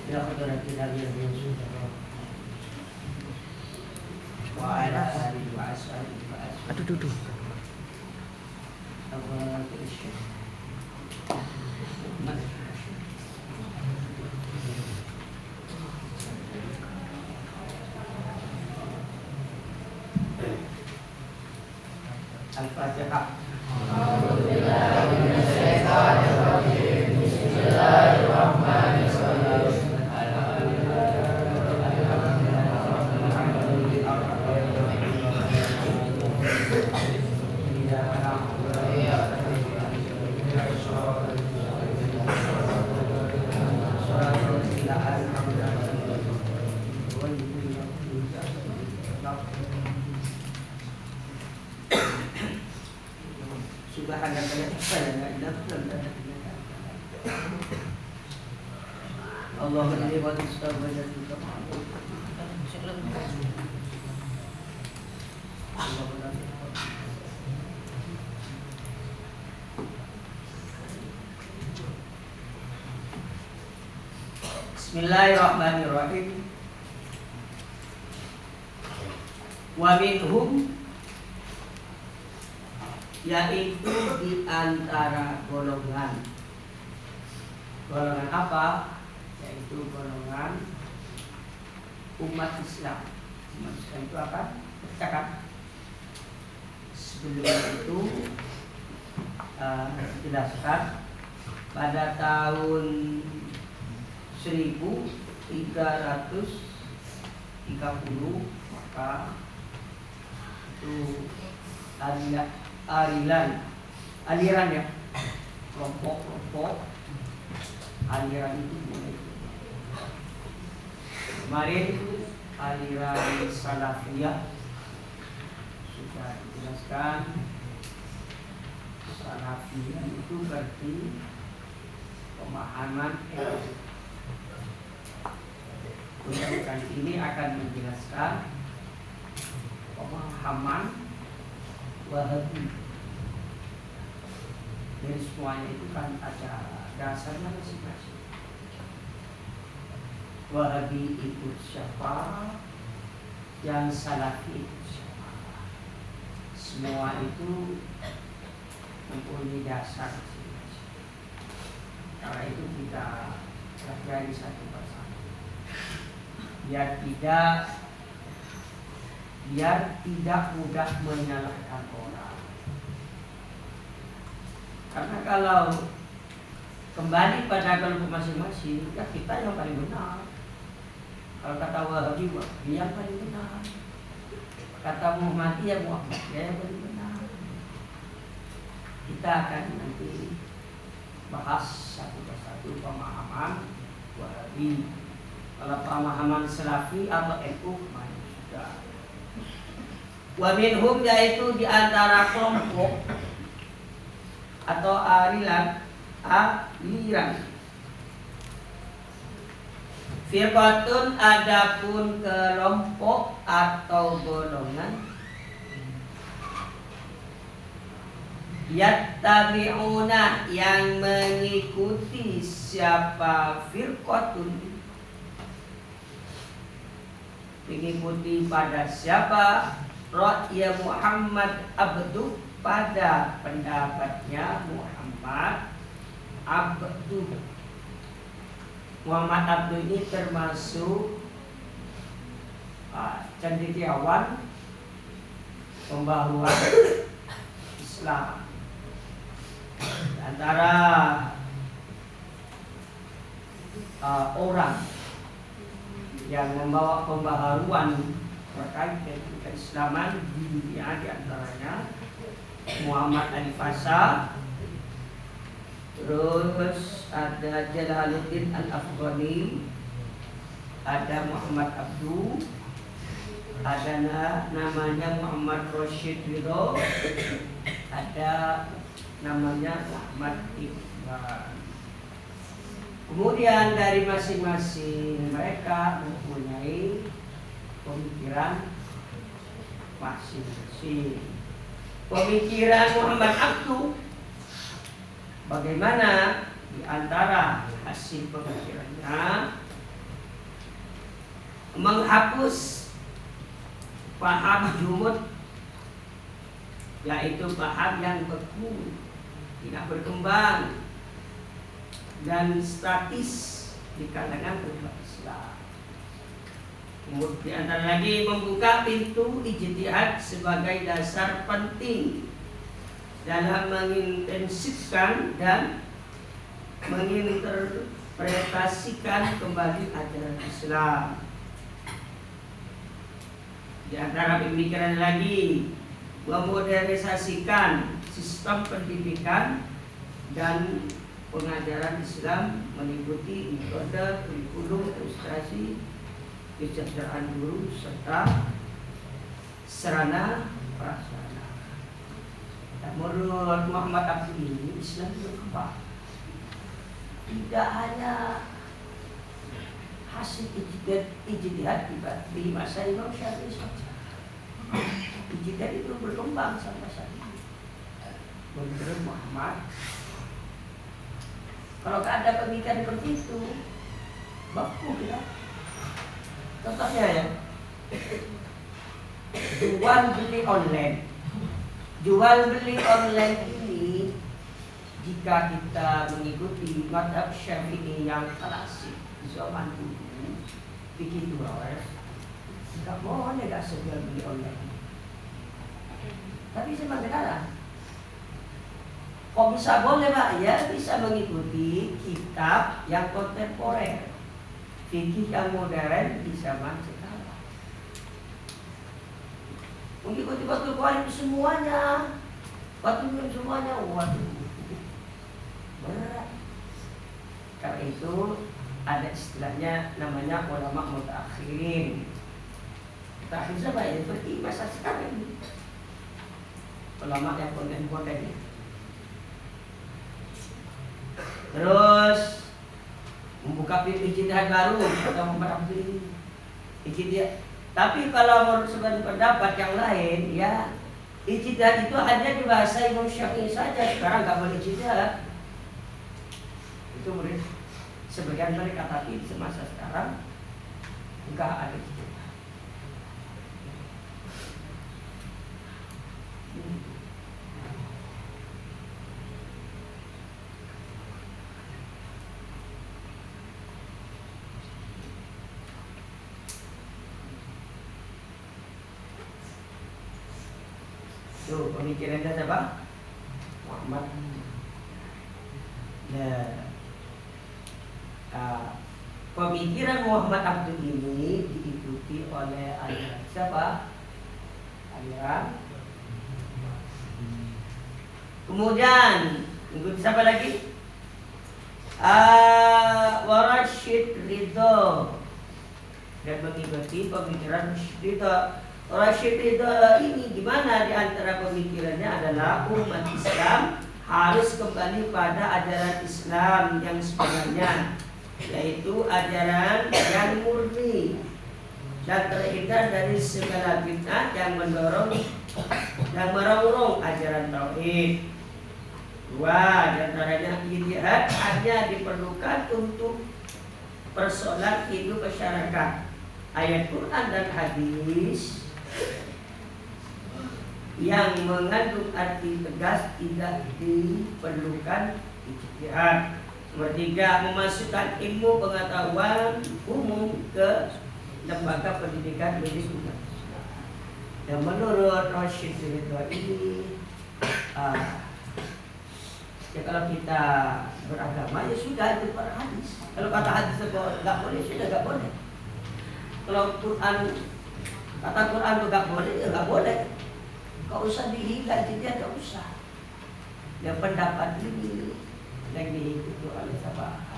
إلى حضرة النبي وعلى آله وأصحابه Aduh. Al-Fatihah. Bismillahirrahmanirrahim. Wa minhum, yaitu di antara golongan. Golongan apa? Yaitu golongan umat Islam. Umat Islam itu apa? Bercakap. Sebelum itu dijelaskan pada tahun 1330 maka itu aliran ya, kelompok aliran itu mulai. Kemarin aliran salafiyah sudah dijelaskan. Salafiyah itu berarti pemahaman Kali ini akan menjelaskan pemahaman Wahabi. Dari semuanya itu kan ada dasarnya masing-masing. Wahabi itu siapa? Yang Salafi itu siapa? Semua itu mempunyai dasar masing-masing. Karena itu kita pelajari satu persatu. Biar tidak mudah menyalahkan orang. Karena kalau kembali pada kelompok masing-masing, ya kita yang paling benar. Kalau kata Wahabi, dia yang paling benar. Kata Muhammadiyah, dia yang paling benar. Kita akan nanti bahas satu persatu pemahaman Wahabi. Kalau pemahaman Salafi atau NU sudah. Wa minhum, yaitu di antara kelompok atau aliran firqatun, adapun kelompok atau golongan yattabi'una, yang mengikuti siapa firqatun, mengikuti pada siapa Ra'ya Muhammad Abdu, pada pendapatnya Muhammad Abdu. Muhammad Abdu ini termasuk cendekiawan pembaharuan Islam. Antara orang yang membawa pembaharuan terkait dengan keislaman di dunia, diantaranya Muhammad Al-Fasa, terus ada Jalaluddin Al-Afghani, ada Muhammad Abdu, ada namanya Muhammad Rashid Ridho, ada namanya Muhammad Iqbal. Kemudian dari masing-masing mereka mempunyai pemikiran masing-masing. Pemikiran Muhammad Abdu, bagaimana di antara hasil pemikirannya menghapus paham jumud, yaitu paham yang beku, tidak berkembang dan statis di kalangan umat Islam. Kemudian lagi membuka pintu ijtihad sebagai dasar penting dalam mengintensifkan dan menginterpretasikan kembali ajaran Islam. Di antara pemikiran lagi memodernisasikan sistem pendidikan dan pengajaran Islam meliputi metode, kurikulum, ilustrasi, kesejahteraan guru serta sarana prasarana. Menurut Muhammad Abdul ini, Islam berkembang. Tidak hanya hasil ijtihad di masa Imam Syafi'i saja. Ijtihad itu berkembang sampai saat ini. Menurut Muhammad, kalau ada pemikiran seperti itu, baku ya. Contohnya ya, jual beli online. Jual beli online ini, jika kita mengikuti mazhab Syafi'i yang klasik di zaman dulu, bikin jual, nggak boleh nggak jual beli online. Tapi zaman sekarang, kok bisa boleh Pak? Ya bisa mengikuti kitab yang kontemporer, fikih yang modern di zaman sekarang. Mengikuti Fathul Qorib semuanya, Fathul semuanya, waduh, berat. Karena itu ada istilahnya namanya ulama mutaakhirin. Mutaakhirin siapa ya? Seperti masa sekarang ini. Ulama yang kontemporer. Terus membuka pintu ijtihad baru atau memperabdi ijtihad. Tapi kalau menurut sebagian pendapat yang lain, ya ijtihad itu hanya di bahasa Imam Syafi'i saja. Sekarang nggak boleh ijtihad. Itu menurut sebagian mereka, tapi semasa sekarang nggak ada ijtihad. Tuh pemikirannya siapa? Muhammad. Pemikiran Muhammad Abdul ini diikuti oleh aliran siapa? Aliran. Kemudian mengikuti siapa lagi? Rashid Ridho, dan mengikuti pemikiran Ridho. Rashid Ridho ini gimana? Di antara pemikirannya adalah umat Islam harus kembali pada ajaran Islam yang sebenarnya, yaitu ajaran yang murni dan terhindar dari segala bid'ah yang mendorong dan merongrong ajaran tauhid. Dua, di antaranya ijtihad hanya diperlukan untuk persoalan hidup masyarakat. Ayat Quran dan hadis yang mengandung arti tegas tidak diperlukan ijtihad. Nomor 3, memasukkan ilmu pengetahuan umum ke lembaga pendidikan medis umat. Dan menurut Rashid Ridho ini, ya kalau kita beragama ya sudah itu para hadis. Kalau kata hadis nggak boleh, sudah nggak boleh. Kalau Quran kata Quran itu nggak boleh, ya nggak boleh. Gak usah dihingga, jadi gak usah. Dan pendapat ini yang diikuti oleh sahabat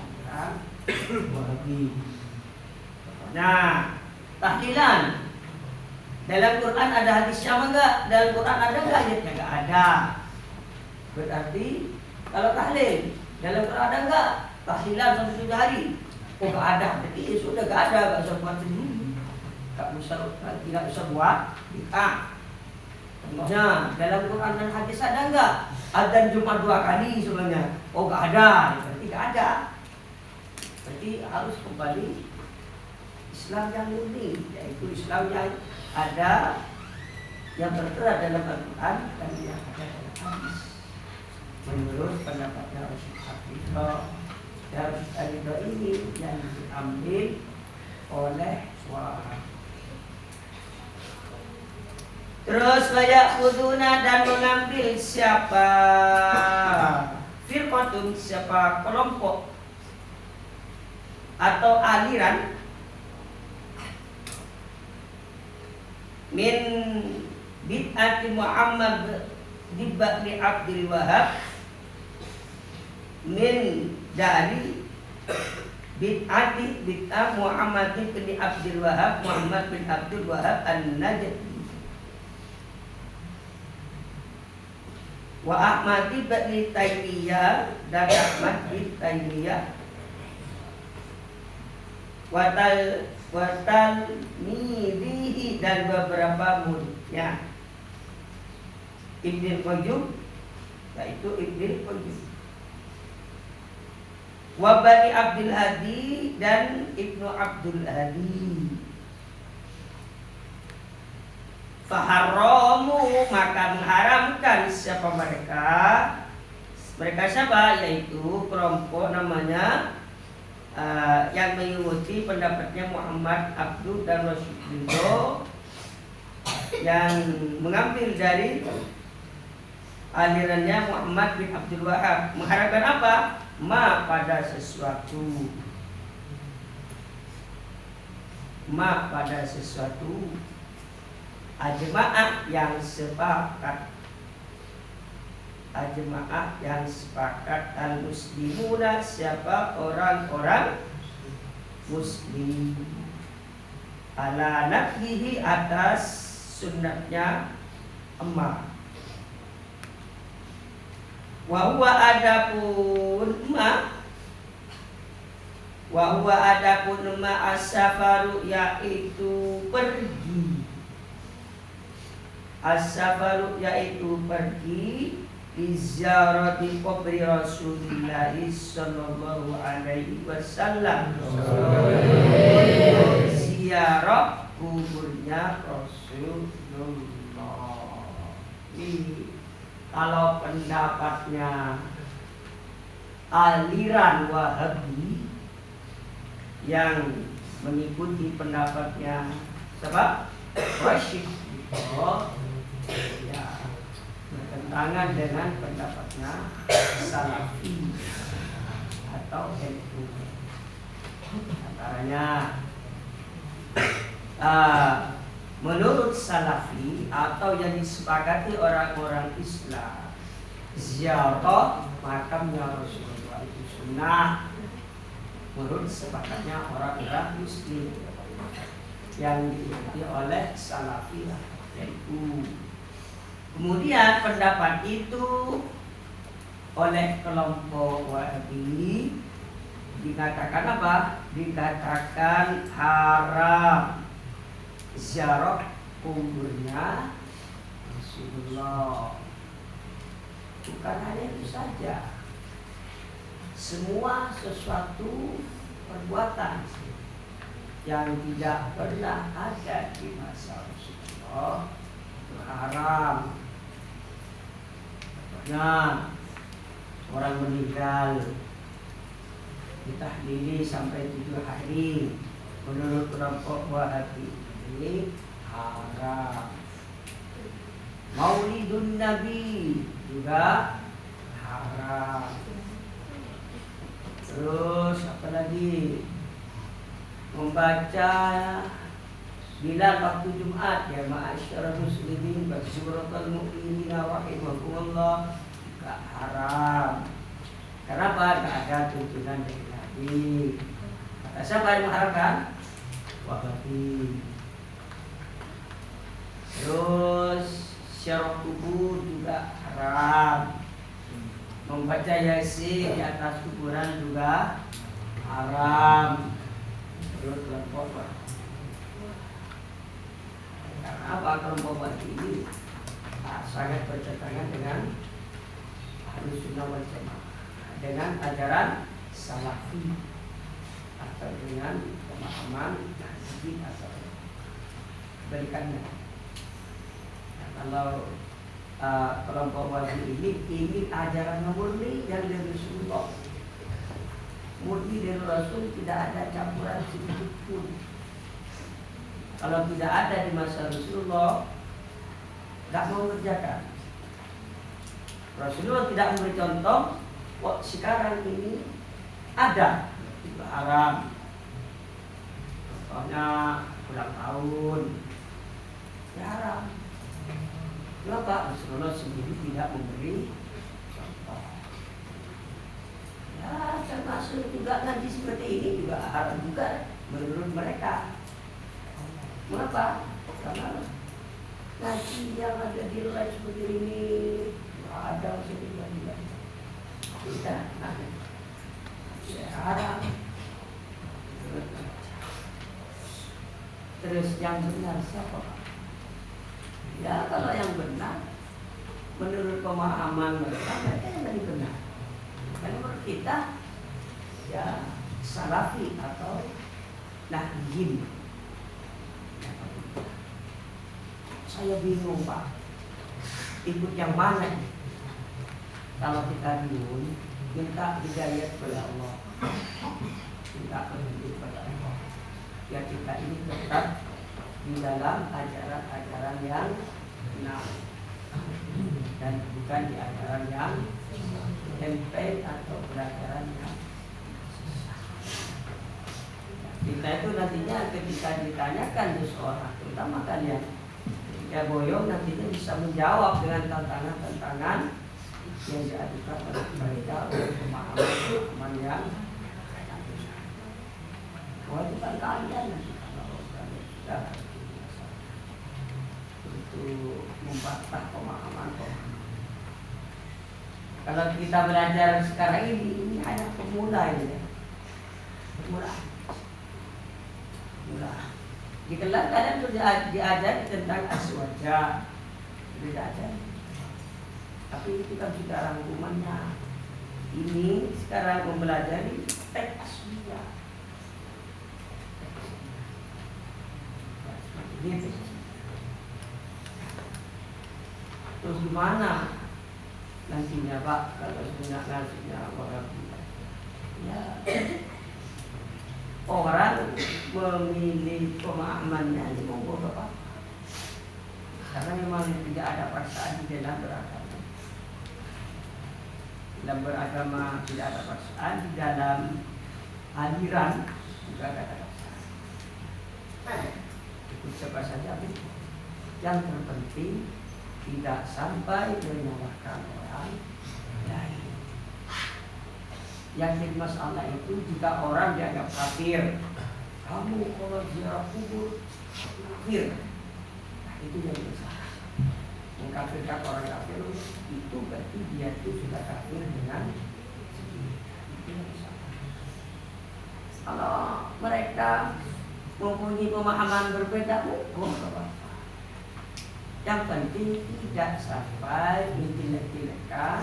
Wahabi. Nah, tahlilan dalam Quran ada hadisnya apa enggak? Dalam Quran ada enggak ayatnya? Enggak ada. Berarti kalau tahlil dalam Quran ada enggak? Tahlilan sampai 7 hari. Oh enggak ada. Berarti ya sudah enggak ada, enggak usah buat sendiri. Tidak usah buat bid'ah. Contohnya dalam Quran dan hadis ada enggak? Adzan Jumat 2 kali sebenarnya. Oh enggak ada, berarti enggak ada. Berarti harus kembali Islam yang murni, yaitu Islam yang ada, yang tertera dalam Al-Quran dan yang ada dalam hadis. Menurut pendapatnya Rasulullah Ridho ini yang diambil oleh suara. Terus banyak kuduna dan mengambil siapa firqatun, siapa kelompok atau aliran min bid'ati Muhammad bin Abdul Wahab, min dari bid'ah Muhammad bin Abdul Wahab, Muhammad bin Abdul Wahab An-Najdi wa Ahmad bin Taimiyah dan Ahmad bin Taimiyah watal mirihi dan beberapa muridnya Ibnu Qayyim, yaitu Ibnu Qayyim, wa Bani Abdul Hadi dan Ibnu Abdul Hadi. Faharramu, maka mengharamkan siapa mereka? Mereka siapa? Yaitu kelompok namanya yang mengikuti pendapatnya Muhammad Abdul dan Rasulullah, yang mengambil dari alirannya Muhammad bin Abdul Wahab. Mengharamkan apa? Ma pada sesuatu, ma pada sesuatu, ajma'ah yang sepakat, ajma'ah yang sepakat, al muslimuna siapa orang-orang muslim, ala nabihi atas sunnatnya emak. Wa huwa adapun ma, wa huwa adapun ma as-safaru, yaitu pergi, as-safaru yaitu pergi, izarati kubri Rasulullah sallallahu alaihi wasallam, ziarah kuburnya Rasulullah. Kalau pendapatnya aliran Wahabi yang mengikuti pendapatnya sebab Rashid, ya, bertentangan dengan pendapatnya Salafi atau NU. Antaranya menurut Salafi atau yang disepakati orang-orang Islam, ziarah makamnya Rasulullah itu sunnah menurut sepakatnya orang-orang Muslim yang diikuti oleh Salafi yaitu. Kemudian pendapat itu oleh kelompok Wahabi dikatakan apa? Dikatakan haram ziarah kuburnya Rasulullah. Bukan hanya itu saja, semua sesuatu perbuatan yang tidak pernah ada di masa Rasulullah itu haram. Nah, orang meninggal ditahlili sampai 7 hari menurut kelompok Wahabi ini haram. Maulidun Nabi juga haram. Terus apa lagi? Membaca Bilal waktu Jumat, ya ma'asyara muslimin basuratul mu'minina rahimakumullah, juga haram. Kenapa? Tidak ada tuntunan dari Nabi. Kata siapa yang mengharamkan? Wahabi. Terus syarah kubur juga haram. Membaca Yasin di atas kuburan juga haram. Terus kelompok apa kelompok ini sangat bertentangan dengan Ahlus Sunnah wal Jamaah, dengan ajaran Salafi atau dengan pemahaman nazim atau kebalikannya. Nah, kalau kelompok wali ini ajaran murni yang dari Rasulullah, murni dari Rasul, tidak ada campuran sedikit pun. Kalau tidak ada di masa Rasulullah, tidak mau mengerjakan. Rasulullah tidak memberi contoh. Kok sekarang ini ada itu haram. Contohnya ulang tahun, ya haram. Kenapa? Rasulullah sendiri tidak memberi contoh. Ya termasuk juga ngaji seperti ini juga haram juga menurut mereka. Mengapa? Karena ngaji yang ada di luar seperti ini ada seperti ini. Tidak, ya haram. Terus yang benar siapa? Ya kalau yang benar menurut pemahaman mereka yang lebih benar. Dan menurut kita ya salafi atau nahjin. Saya bingung Pak, ikut yang mana? Kalau kita bingung, minta hidayah kepada Allah, minta petunjuk kepada Allah. Ya kita ini tetap di dalam ajaran-ajaran yang benar dan bukan di ajaran yang tempe atau pelajaran yang sesat. Kita itu nantinya ketika ditanyakan seseorang, terutama kalian, ketika boyong nantinya bisa menjawab dengan tantangan-tantangan yang diajukan oleh mereka oleh pemahaman yang kewajiban kalian kalau kalian sudah untuk membantah pemahaman. Kalau kita belajar sekarang ini hanya pemula ini, pemula. Di kelas kadang sudah diajar tentang aswaja, tidak ajar. Tapi itu kan sudah rangkumannya. Ini sekarang mempelajari teks aslinya. Terus gimana nantinya Pak kalau sudah nasinya orang ya orang memilih pemahamannya ini monggo Bapak, karena memang tidak ada paksaan di dalam beragama. Dalam beragama tidak ada paksaan, di dalam aliran juga ada paksaan. Ikut siapa saja itu. Yang terpenting tidak sampai menyalahkan orang lain. Yang jadi masalah itu jika orang dianggap kafir, kamu kalau ziarah kubur kafir, nah, itu yang masalah. Mengkafirkan orang kafir itu berarti dia itu sudah kafir dengan sendiri. Itu yang masalah. Kalau mereka mempunyai pemahaman berbeda, apa? Yang penting tidak sampai menjelek-jelekan,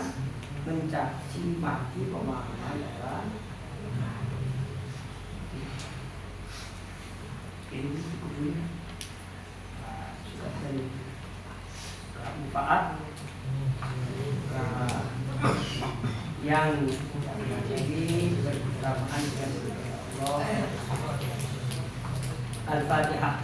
mencaci maki pemahaman orang. Ini cukup sudah dari manfaat yang jadi bersamaan dengan Allah. Al-Fatihah.